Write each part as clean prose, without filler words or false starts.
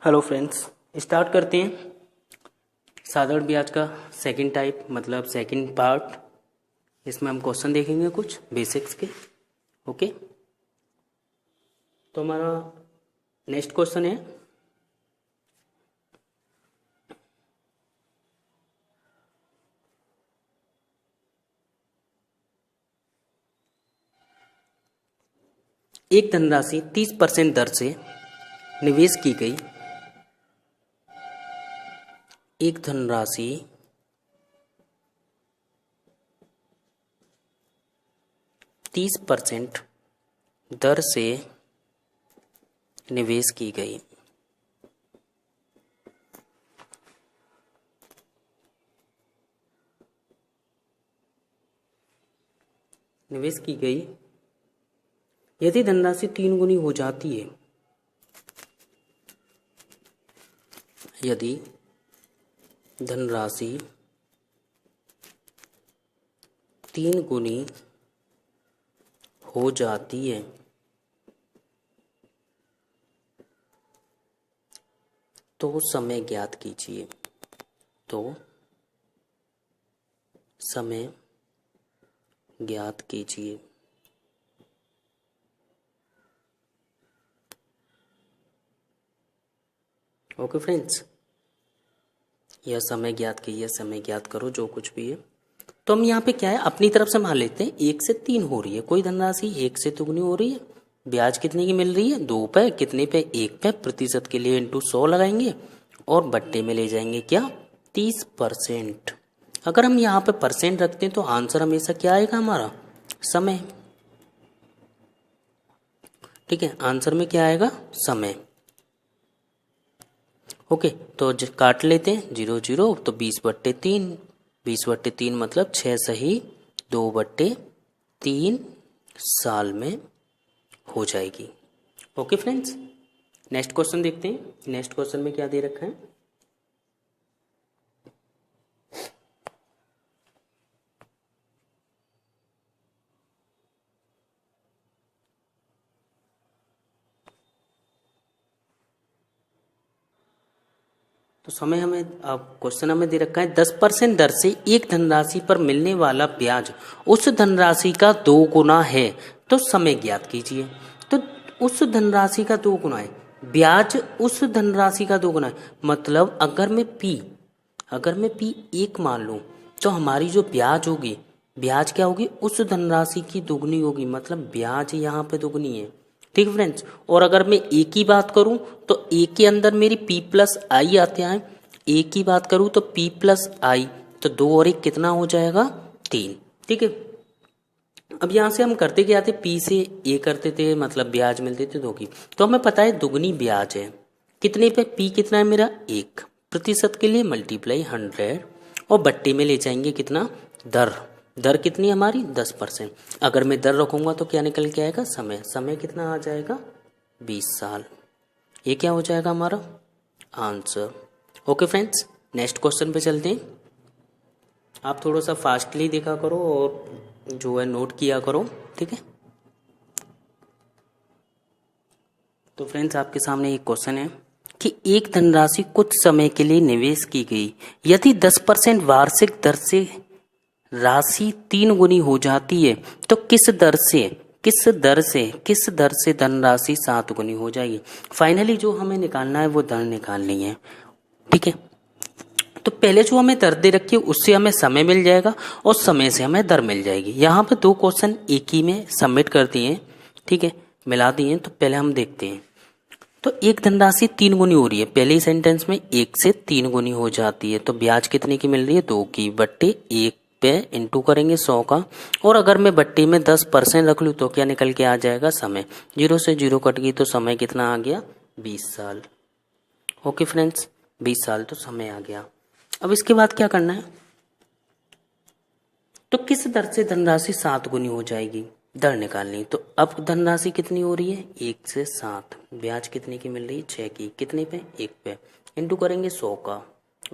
Hello friends, start करते हैं साधारण ब्याज का सेकंड टाइप मतलब सेकंड पार्ट। इसमें हम क्वेश्चन देखेंगे कुछ बेसिक्स के। ओके, तो हमारा नेक्स्ट क्वेश्चन है एक धनराशि 30% दर से निवेश की गई। एक धनराशि 30% दर से निवेश की गई। निवेश की गई यदि धनराशि 3 गुनी हो जाती है, यदि धनराशि 3 गुनी हो जाती है तो समय ज्ञात कीजिए। तो समय ज्ञात कीजिए। ओके फ्रेंड्स, यह समय ज्ञात कीजिए, समय ज्ञात करो जो कुछ भी है। तो हम यहाँ पे क्या है अपनी तरफ से मान लेते हैं 1 से 3 हो रही है, कोई धनराशि 1 से दुगनी हो रही है। ब्याज कितने की मिल रही है? 2 पे। कितने पे? 1 पे। प्रतिशत के लिए इंटू 100 लगाएंगे और बट्टे में ले जाएंगे क्या? 30%। अगर हम यहाँ पे परसेंट रखते हैं तो आंसर हमेशा क्या आएगा हमारा? समय। ठीक है, आंसर में क्या आएगा? समय। ओके, तो काट लेते हैं 0 0, तो 20/3। 20/3 मतलब 6 सही 2/3 साल में हो जाएगी। ओके फ्रेंड्स, नेक्स्ट क्वेश्चन देखते हैं। नेक्स्ट क्वेश्चन में क्या दे रखा है? तो समय हमें अब क्वेश्चन हमें दे रखा है 10% दर से एक धनराशि पर मिलने वाला ब्याज उस धनराशि का 2 गुना है, तो समय ज्ञात कीजिए। तो उस धनराशि का 2 गुना है, ब्याज उस धनराशि का 2 गुना है, मतलब अगर मैं पी 1 मान लूं तो हमारी जो ब्याज होगी, ब्याज क्या होगी? उस धनराशि की दुगनी होगी, मतलब ब्याज यहाँ पे दुगनी है। ठीक है फ्रेंड्स, और अगर मैं ए की बात करूं तो ए के अंदर मेरी पी प्लस आई आते हैं। ए की बात करूं तो पी प्लस आई, तो 2 और 1 कितना हो जाएगा? 3। ठीक है, अब यहां से हम करते क्या थे? पी से ए करते थे, मतलब ब्याज मिलते थे 2 की। तो हमें पता है दुगनी ब्याज है कितने पे? पी कितना है मेरा? 1। प्रतिशत के लिए मल्टीप्लाई 100 और बट्टे में ले जाएंगे कितना? दर। दर कितनी हमारी? 10%। अगर मैं दर रखूंगा तो क्या निकल के आएगा? समय। समय कितना आ जाएगा? 20 साल। ये क्या हो जाएगा हमारा answer. Okay friends, next question पे चलते हैं। आप थोड़ा सा फास्टली देखा करो और जो है नोट किया करो। ठीक है, तो फ्रेंड्स आपके सामने एक क्वेश्चन है कि एक धनराशि कुछ समय के लिए निवेश की गई, यदि 10% वार्षिक दर से राशि 3 गुनी हो जाती है तो किस दर से धनराशि 7 गुनी हो जाएगी। फाइनली जो हमें निकालना है वो दर निकालनी है। ठीक है, तो पहले जो हमें दर दे रखी है उससे हमें समय मिल जाएगा और समय से हमें दर मिल जाएगी। यहाँ पे 2 क्वेश्चन एक ही में सबमिट कर दिए हैं। ठीक है, मिला दिए हैं। तो पहले हम देखते हैं। तो एक धनराशि 3 गुनी हो रही है, पहले ही सेंटेंस में 1 से 3 गुनी हो जाती है, तो ब्याज कितने की मिल रही है? 2 की। बट्टे 1 पे इंटू करेंगे 100 का, और अगर मैं बट्टे में 10% रख लूँ तो क्या निकल के आ जाएगा? समय। 0 से 0 कट गई तो समय कितना आ गया? 20 साल। ओके फ्रेंड्स, 20 साल तो समय आ गया। अब इसके बाद क्या करना है? तो किस दर से धनराशि 7 गुनी हो जाएगी, दर निकालनी। तो अब धनराशि कितनी हो रही है? 1 से 7। ब्याज कितने की मिल रही है? 6 की। कितने पे? 1 पे। इंटू करेंगे 100 का,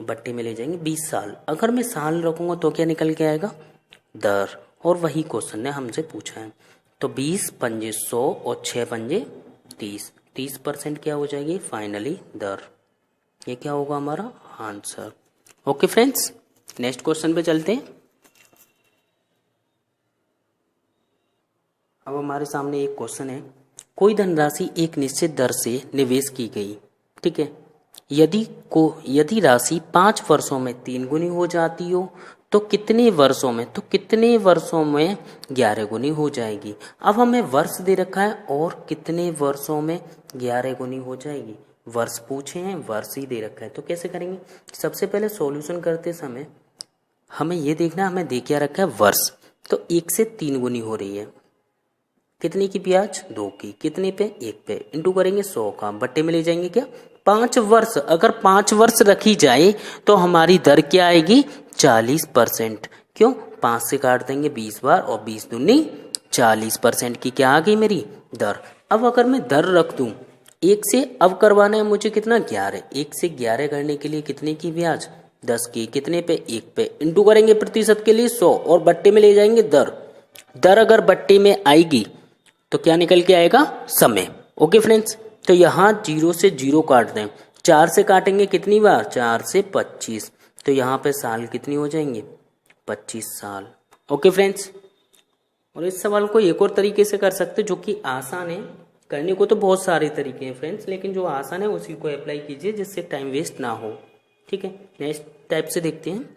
बट्टे में ले जाएंगे 20 साल। अगर मैं साल रखूंगा तो क्या निकल के आएगा? दर। और वही क्वेश्चन ने हमसे पूछा है। तो 20 पंजे 100 और 6 पंजे 30। 30% क्या हो जाएगी फाइनली दर। ये क्या होगा हमारा answer. Okay friends, next question पे चलते हैं। अब हमारे सामने एक क्वेश्चन है, कोई धनराशि एक निश्चित दर से निवेश की गई, ठीक है, यदि राशि 5 वर्षों में 3 गुनी हो जाती हो तो कितने वर्षों में 11 गुनी हो जाएगी। अब हमें वर्ष दे रखा है और कितने वर्षों में 11 गुनी हो जाएगी। वर्ष पूछे हैं, वर्ष ही दे रखा है, तो कैसे करेंगे। सबसे पहले सॉल्यूशन करते समय हमें ये देखना, हमें दे क्या रखा है वर्ष, तो 1 से 3 गुनी हो रही है। कितने की ब्याज 2 की, कितने पे 1 पे, इंटू करेंगे 100 का, बट्टे में ले जाएंगे क्या 5 वर्ष। अगर 5 वर्ष रखी जाए तो हमारी दर क्या आएगी 40%। क्यों, 5 से काट देंगे 20 बार और 20 दूनी 40% की क्या आ गई मेरी दर। अब अगर मैं दर रख दूं 1 से, अब करवाना है मुझे कितना 11, 1 से 11 करने के लिए कितने की ब्याज 10 की, कितने पे 1 पे, इंटू करेंगे प्रतिशत के लिए 100 और बट्टे में ले जाएंगे दर। दर अगर बट्टे में आएगी तो क्या निकल के आएगा समय। ओके फ्रेंड्स, तो यहाँ 0 से 0 काट दें, 4 से काटेंगे कितनी बार 4 से 25, तो यहाँ पे साल कितनी हो जाएंगे 25 साल। ओके फ्रेंड्स, और इस सवाल को एक और तरीके से कर सकते जो कि आसान है, करने को तो बहुत सारे तरीके हैं फ्रेंड्स, लेकिन जो आसान है उसी को अप्लाई कीजिए जिससे टाइम वेस्ट ना हो। ठीक है, नेक्स्ट टाइप से देखते हैं।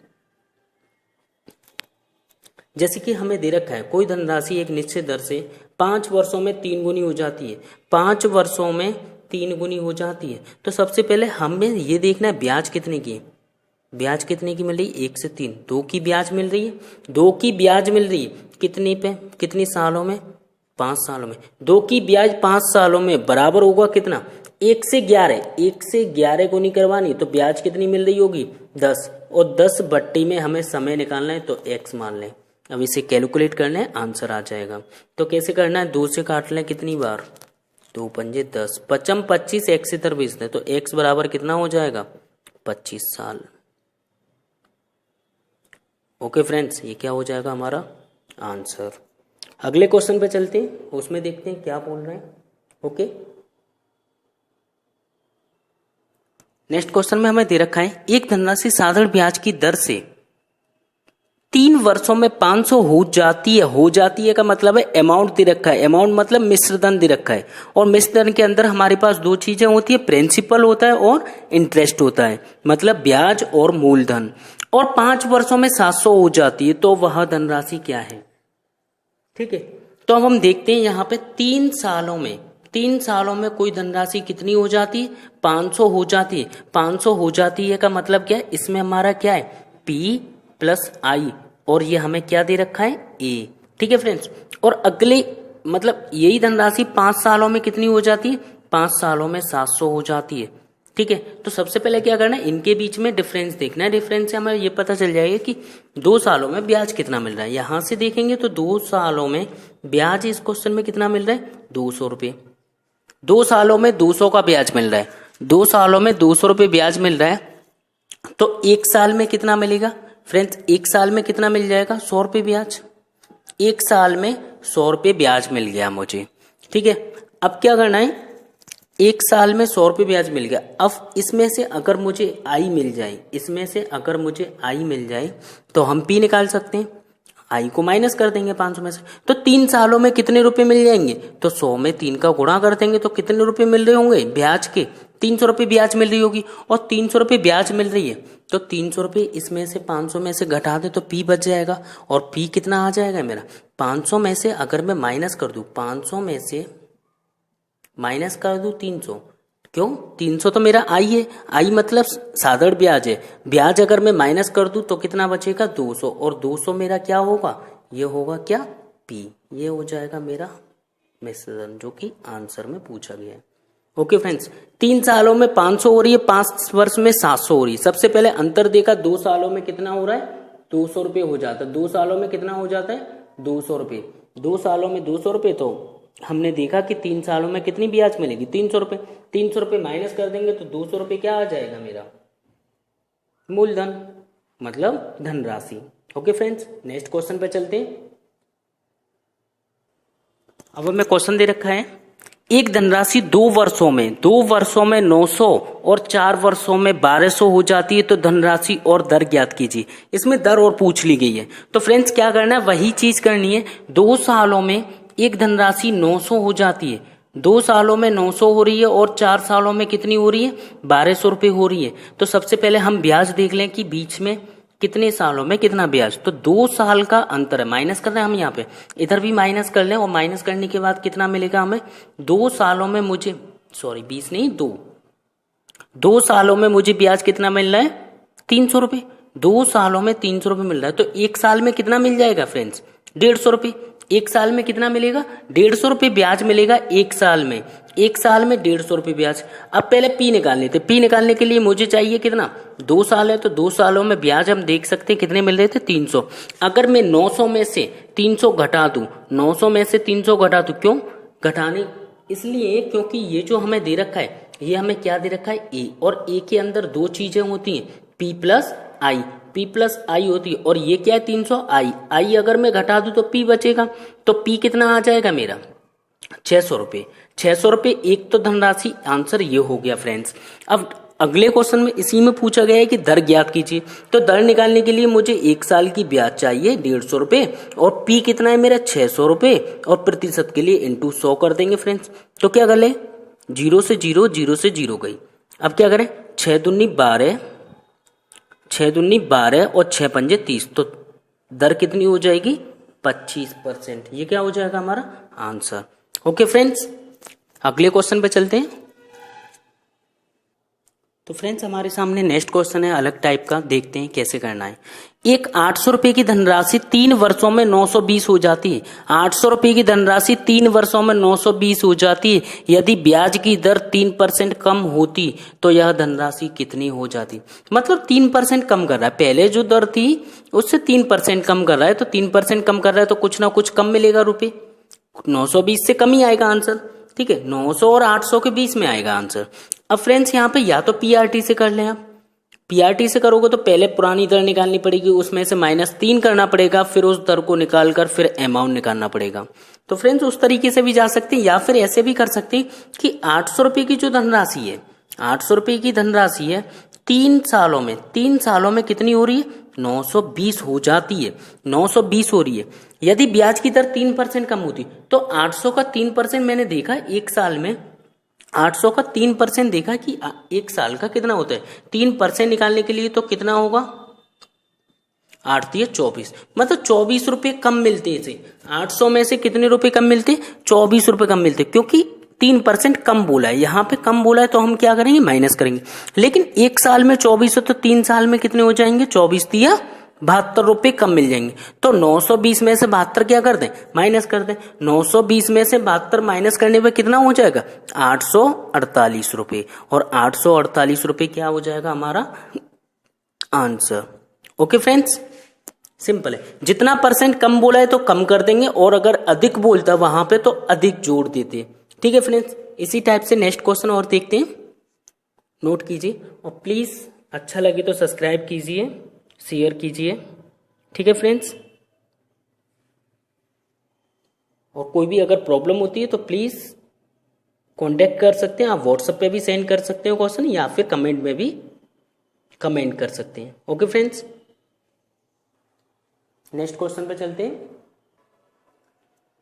जैसे कि हमें दे रखा है कोई धनराशि एक निश्चित दर से 5 वर्षों में 3 गुनी हो जाती है, 5 वर्षों में 3 गुनी हो जाती है। तो सबसे पहले हमें ये देखना है ब्याज कितने की है, ब्याज कितने की मिल रही है 1 से 3, 2 की ब्याज मिल रही है, 2 की ब्याज मिल रही है कितने पे, कितने सालों में 5 सालों में, 2 की ब्याज 5 सालों में बराबर होगा कितना 1 से 11, 1 से 11 गुनी करवानी तो ब्याज कितनी मिल रही होगी 10, और 10 बट्टी में हमें समय निकालना है तो x मान लें। अब इसे कैलकुलेट करना है, आंसर आ जाएगा। तो कैसे करना है, 2 से काट लें कितनी बार 2 पंजे 10, 5 25, x से 20 दें तो x बराबर कितना हो जाएगा 25 साल। ओके फ्रेंड्स, ये क्या हो जाएगा हमारा आंसर। अगले क्वेश्चन पे चलते हैं, उसमें देखते हैं क्या बोल रहे हैं। ओके, नेक्स्ट क्वेश्चन में हमें दे रखा है एक धनराशि साधारण ब्याज की दर से 3 वर्षों में 500 हो जाती है का मतलब है अमाउंट दे रखा है, अमाउंट मतलब मिश्र धन दे रखा है, और मिश्र धन के अंदर हमारे पास 2 चीजें होती है, प्रिंसिपल होता है और इंटरेस्ट होता है, मतलब ब्याज और मूलधन, और 5 वर्षों में 700 हो जाती है तो वह धनराशि क्या है। ठीक है, तो अब हम देखते हैं यहाँ पे 3 सालों में कोई धनराशि कितनी हो जाती है 500 हो जाती है। 500 हो जाती है का मतलब क्या है, इसमें हमारा क्या है P प्लस I, और ये हमें क्या दे रखा है A। ठीक है फ्रेंड्स, और अगले मतलब यही धनराशि 5 सालों में कितनी हो जाती है 5 सालों में 700 हो जाती है। ठीक है, तो सबसे पहले क्या करना है, इनके बीच में डिफरेंस देखना है, डिफरेंस से हमें ये पता चल जाएगा कि 2 सालों में ब्याज कितना मिल रहा है। यहां से देखेंगे तो 2 सालों में ब्याज इस क्वेश्चन में कितना मिल रहा है 200 रुपये, 2 सालों में 200 का ब्याज मिल रहा है, 2 सालों में 200 रुपये ब्याज मिल रहा है, तो 1 साल में कितना मिलेगा फ्रेंड्स, 1 साल में कितना मिल जाएगा 100 रुपये ब्याज, 1 साल में 100 रुपये ब्याज मिल गया मुझे। ठीक है, अब क्या करना है, 1 साल में 100 रुपये ब्याज मिल गया। अब इसमें से अगर मुझे आई मिल जाए, तो हम पी निकाल सकते हैं, आई को माइनस कर देंगे 500 में से, तो 3 सालों में कितने रुपए मिल जाएंगे, तो 100 में 3 का गुणा कर देंगे तो कितने रुपए मिल रहे होंगे ब्याज के 300 रुपये ब्याज मिल रही होगी, और 300 रुपये ब्याज मिल रही है तो 300 रुपये इसमें से 500 में से घटा दे तो पी बच जाएगा, और पी कितना आ जाएगा मेरा 500 में से अगर मैं माइनस कर दूं, 500 में से माइनस कर दूं 300, क्यों 300 तो मेरा आई है, आई मतलब साधारण ब्याज है, ब्याज अगर मैं माइनस कर दूं तो कितना बचेगा 200, और 200 मेरा क्या होगा, ये होगा क्या पी, ये हो जाएगा मेरा मिश्रण जो कि आंसर में पूछा गया है। ओके फ्रेंड्स, 3 सालों में 500 हो रही है, 5 वर्ष में 700 हो रही है। सबसे पहले अंतर देखा, 2 सालों में कितना हो रहा है 200 रुपये हो जाता है, 2 सालों में कितना हो जाता है 200 रुपये, 2 सालों में 200 रुपये, तो हमने देखा कि 3 सालों में कितनी ब्याज मिलेगी 300 रुपये, 300 रुपये माइनस कर देंगे तो 200 रुपये क्या आ जाएगा मेरा मूलधन, मतलब धनराशि। ओके फ्रेंड्स, नेक्स्ट क्वेश्चन पे चलते हैं। अब हमें क्वेश्चन दे रखा है एक धनराशि 2 वर्षों में 900 और 4 वर्षों में 1200 हो जाती है तो धनराशि और दर ज्ञात कीजिए। इसमें दर और पूछ ली गई है। तो फ्रेंड्स क्या करना है, वही चीज करनी है। 2 सालों में एक धनराशि 900 हो जाती है, 2 सालों में 900 हो रही है और 4 सालों में कितनी हो रही है, 1200 रुपये हो रही है। तो सबसे पहले हम ब्याज देख लें कि बीच में कितने सालों में कितना ब्याज। तो 2 साल का अंतर है, माइनस कर रहे हैं हम यहाँ पे, इधर भी माइनस कर लें और माइनस करने के बाद कितना मिलेगा हमें, 2 सालों में मुझे 20 नहीं 2 सालों में मुझे ब्याज कितना मिल रहा है, 300 रुपये। 2 सालों में 300 रुपये मिल रहा है तो 1 साल में कितना मिल जाएगा फ्रेंड्स, 150 रुपये। 1 साल में कितना मिलेगा, 150 रुपये ब्याज मिलेगा 1 साल में। 1 साल में 150 रुपये ब्याज। अब पहले पी निकाल लेते। पी निकालने के लिए मुझे चाहिए कितना, 2 साल है तो 2 सालों में ब्याज हम देख सकते हैं कितने मिल रहे थे, 300। अगर मैं 900 में से 300 घटा दूं, 900 में से 300 घटा दूं, क्यों घटाने, इसलिए क्योंकि ये जो हमें दे रखा है, ये हमें क्या दे रखा है, ए, और ए के अंदर 2 चीजें होती हैं, पी प्लस आई, पी प्लस आई होती है, और ये क्या है 300 आई। आई अगर मैं घटा दूं तो पी बचेगा, तो पी कितना आ जाएगा मेरा, 600 रुपये। 600 रुपये एक तो धनराशि, आंसर ये हो गया फ्रेंड्स। अब अगले क्वेश्चन में इसी में पूछा गया है कि दर ज्ञात कीजिए। तो दर निकालने के लिए मुझे 1 साल की ब्याज चाहिए 150 रुपये, और पी कितना है मेरा 600 रुपये, और प्रतिशत के लिए इंटू 100 कर देंगे फ्रेंड्स। तो क्या कर ले, 0 से 0, 0 से 0 गई। अब क्या करें, 6 दूनी 12, 6 दूनी 12 और 6 पंजे 30, तो दर कितनी हो जाएगी, 25%। ये क्या हो जाएगा हमारा आंसर। ओके फ्रेंड्स, अगले क्वेश्चन पे चलते हैं। तो फ्रेंड्स हमारे सामने नेक्स्ट क्वेश्चन है अलग टाइप का, देखते हैं कैसे करना है। एक 800 रुपए की धनराशि 3 वर्षों में 920 हो जाती है। 800 रुपए की धनराशि 3 वर्षों में 920 हो जाती है। यदि ब्याज की दर 3% कम होती तो यह धनराशि कितनी हो जाती। मतलब 3% कम कर रहा है, पहले जो दर थी उससे 3% कम कर रहा है, तो 3% कम कर रहा है तो कुछ ना कुछ कम मिलेगा रुपए, 920 से कम ही आएगा आंसर। ठीक है, 900 और 800 के बीच में आएगा आंसर। अब फ्रेंड्स यहाँ पे या तो पीआरटी से कर लें आप, पीआरटी से करोगे तो पहले पुरानी दर निकालनी पड़ेगी, उसमें से -3 करना पड़ेगा, फिर उस दर को निकाल कर फिर अमाउंट निकालना पड़ेगा। तो फ्रेंड्स उस तरीके से भी जा सकते हैं, या फिर ऐसे भी कर सकते हैं कि 800 रुपए की जो धनराशि है, 800 रुपए की धनराशि है 3 सालों में कितनी हो रही है, 920 हो जाती है, 920 हो रही है। यदि ब्याज की दर 3% कम होती तो 800 का 3% मैंने देखा एक साल में, 800 का 3% देखा कि 1 साल का कितना होता है। 3% निकालने के लिए तो कितना होगा, 8 × 24, मतलब 24 रुपए कम मिलते थे। 800 में से कितने रुपए कम मिलते, 24 रुपए कम मिलते, क्योंकि 3% कम बोला है, यहाँ पे कम बोला है तो हम क्या करेंगे, माइनस करेंगे। लेकिन 1 साल में 24 है तो 3 साल में कितने हो जाएंगे, 24 × 72 रुपए कम मिल जाएंगे। तो 920 में से 72 क्या कर दें, माइनस कर दें। 920 में से 72 माइनस करने पे कितना हो जाएगा, 848 रुपए, और 848 रुपए क्या हो जाएगा हमारा आंसर। ओके फ्रेंड्स, सिंपल है, जितना परसेंट कम बोला है तो कम कर देंगे, और अगर अधिक बोलता है वहां पे तो अधिक जोड़ देते। ठीक है फ्रेंड्स, इसी टाइप से नेक्स्ट क्वेश्चन और देखते हैं, नोट कीजिए, और प्लीज अच्छा लगे तो सब्सक्राइब कीजिए, शेयर कीजिए। ठीक है फ्रेंड्स, और कोई भी अगर प्रॉब्लम होती है तो प्लीज कांटेक्ट कर सकते हैं, आप व्हाट्सएप पे भी सेंड कर सकते हो क्वेश्चन, या फिर कमेंट में भी कमेंट कर सकते हैं। ओके फ्रेंड्स, नेक्स्ट क्वेश्चन पे चलते हैं।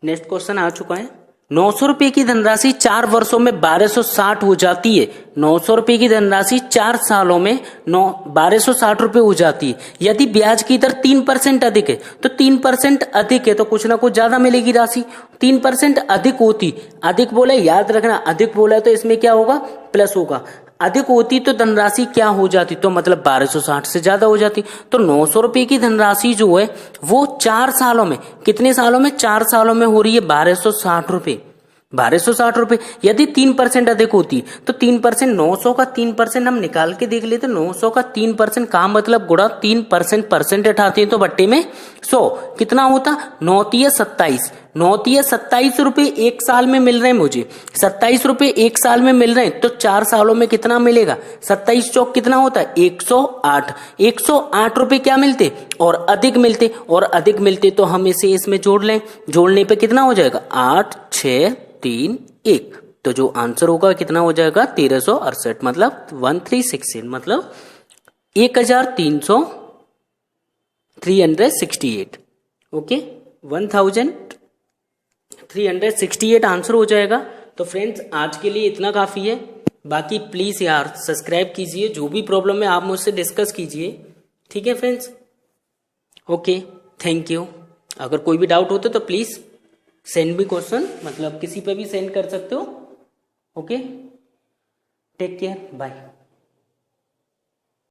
नेक्स्ट क्वेश्चन आ चुका है, 900 रुपए की धनराशि 4 वर्षों में 1260 हो जाती है। 900 रुपए की धनराशि 4 सालों में 1260 रुपए हो जाती है। यदि ब्याज की दर 3% अधिक है, तो 3% अधिक है तो कुछ ना कुछ ज्यादा मिलेगी राशि। 3% अधिक होती, अधिक बोला याद रखना, अधिक बोला है तो इसमें क्या होगा, प्लस होगा। अधिक होती तो धनराशि क्या हो जाती, तो मतलब 1260 से ज्यादा हो जाती। तो 900 रुपए की धनराशि जो है वो 4 सालों में, कितने सालों में, 4 सालों में हो रही है 1260 रुपए, 1260 रुपए। यदि 3% अधिक होती तो 3%, 900 का 3% हम निकाल के देख लेते। 900 का 3% का मतलब गुणा 3% परसेंट हटाते हैं तो बट्टे में 100 कितना होता, 9×3 = 27, 9×3 = 27 रुपए 1 साल में मिल रहे हैं मुझे। 27 रुपए 1 साल में मिल रहे हैं तो 4 सालों में कितना मिलेगा, 27 चौक कितना होता है, 108। 108 रुपए क्या मिलते, और अधिक मिलते, और अधिक मिलते तो हम इसे इसमें जोड़ लें, जोड़ने पे कितना हो जाएगा, 8, 6, 3, 1। तो जो आंसर होगा कितना हो जाएगा 1368, मतलब 1316, मतलब 1368। ओके, 1368 आंसर हो जाएगा। तो फ्रेंड्स आज के लिए इतना काफी है। बाकी प्लीज यार सब्सक्राइब कीजिए, जो भी प्रॉब्लम है आप मुझसे डिस्कस कीजिए, ठीक है फ्रेंड्स। Okay, thank you. अगर कोई भी डाउट होता तो प्लीज सेंड मी क्वेश्चन, मतलब किसी पे भी सेंड कर सकते हो। Okay, take care, bye.